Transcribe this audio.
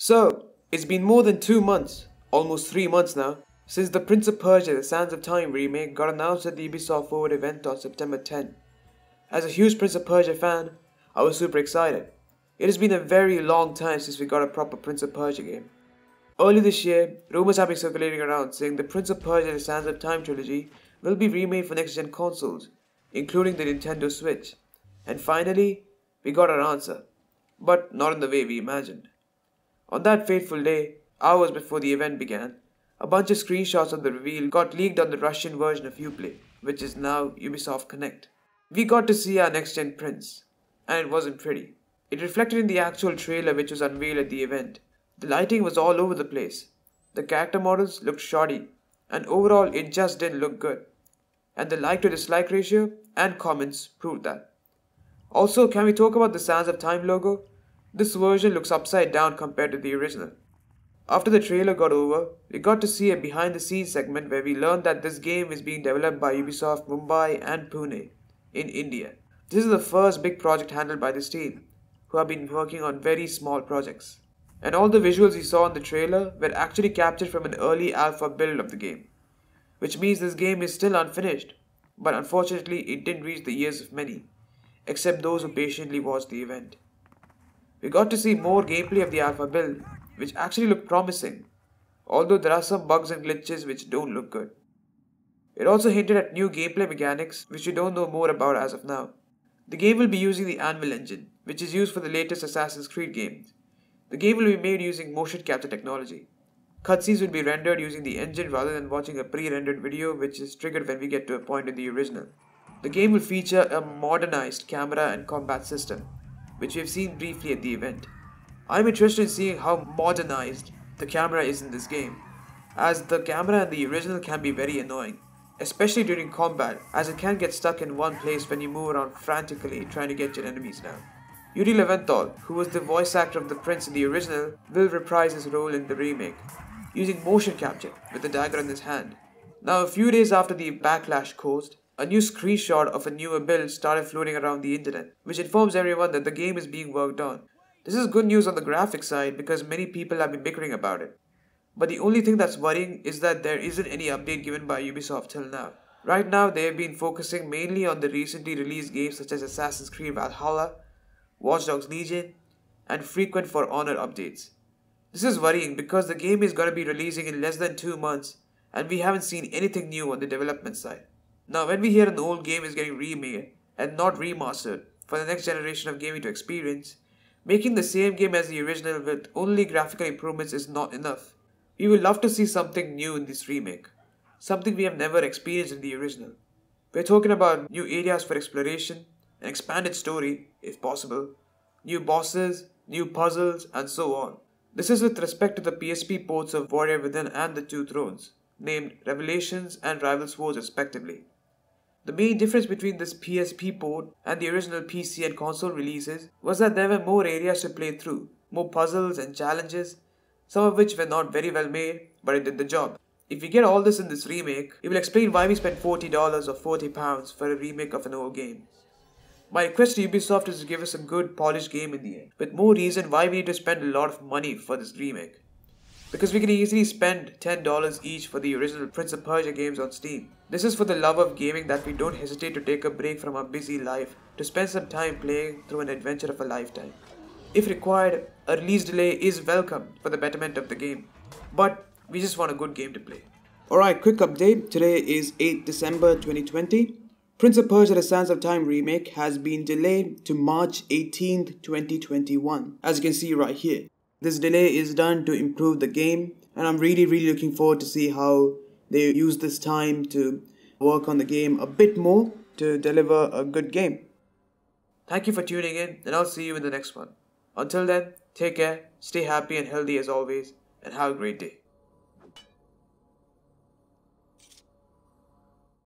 So, it's been more than 2 months, almost 3 months now, since the Prince of Persia The Sands of Time remake got announced at the Ubisoft Forward event on September 10. As a huge Prince of Persia fan, I was super excited. It has been a very long time since we got a proper Prince of Persia game. Early this year, rumors have been circulating around saying the Prince of Persia The Sands of Time trilogy will be remade for next-gen consoles, including the Nintendo Switch. And finally, we got our answer. But not in the way we imagined. On that fateful day, hours before the event began, a bunch of screenshots of the reveal got leaked on the Russian version of Uplay, which is now Ubisoft Connect. We got to see our next-gen prince, and it wasn't pretty. It reflected in the actual trailer which was unveiled at the event. The lighting was all over the place. The character models looked shoddy, and overall it just didn't look good. And the like to dislike ratio and comments proved that. Also, can we talk about the Sands of Time logo? This version looks upside down compared to the original. After the trailer got over, we got to see a behind the scenes segment where we learned that this game is being developed by Ubisoft Mumbai and Pune in India. This is the first big project handled by this team, who have been working on very small projects. And all the visuals we saw in the trailer were actually captured from an early alpha build of the game, which means this game is still unfinished, but unfortunately it didn't reach the ears of many, except those who patiently watched the event. We got to see more gameplay of the alpha build, which actually looked promising, although there are some bugs and glitches which don't look good. It also hinted at new gameplay mechanics which we don't know more about as of now. The game will be using the Anvil engine, which is used for the latest Assassin's Creed games. The game will be made using motion capture technology. Cutscenes will be rendered using the engine rather than watching a pre-rendered video which is triggered when we get to a point in the original. The game will feature a modernized camera and combat system, which we have seen briefly at the event. I'm interested in seeing how modernized the camera is in this game, as the camera in the original can be very annoying, especially during combat, as it can get stuck in one place when you move around frantically trying to get your enemies down. Yuri Leventhal, who was the voice actor of the prince in the original, will reprise his role in the remake, using motion capture with a dagger in his hand. Now, a few days after the backlash caused, a new screenshot of a newer build started floating around the internet, which informs everyone that the game is being worked on. This is good news on the graphics side because many people have been bickering about it. But the only thing that's worrying is that there isn't any update given by Ubisoft till now. Right now, they have been focusing mainly on the recently released games such as Assassin's Creed Valhalla, Watch Dogs Legion, and frequent For Honor updates. This is worrying because the game is going to be releasing in less than 2 months and we haven't seen anything new on the development side. Now, when we hear an old game is getting remade and not remastered for the next generation of gaming to experience, making the same game as the original with only graphical improvements is not enough. We would love to see something new in this remake, something we have never experienced in the original. We're talking about new areas for exploration, an expanded story, if possible, new bosses, new puzzles, and so on. This is with respect to the PSP ports of Warrior Within and The Two Thrones, named Revelations and Rivals Wars respectively. The main difference between this PSP port and the original PC and console releases was that there were more areas to play through, more puzzles and challenges, some of which were not very well made, but it did the job. If we get all this in this remake, it will explain why we spent $40 or £40 for a remake of an old game. My request to Ubisoft is to give us a good polished game in the end, with more reason why we need to spend a lot of money for this remake. Because we can easily spend $10 each for the original Prince of Persia games on Steam. This is for the love of gaming that we don't hesitate to take a break from our busy life to spend some time playing through an adventure of a lifetime. If required, a release delay is welcome for the betterment of the game, but we just want a good game to play. Alright, quick update. Today is 8th December 2020. Prince of Persia The Sands of Time remake has been delayed to March 18th, 2021, as you can see right here. This delay is done to improve the game, and I'm really looking forward to see how they use this time to work on the game a bit more to deliver a good game. Thank you for tuning in, and I'll see you in the next one. Until then, take care, stay happy and healthy as always, and have a great day.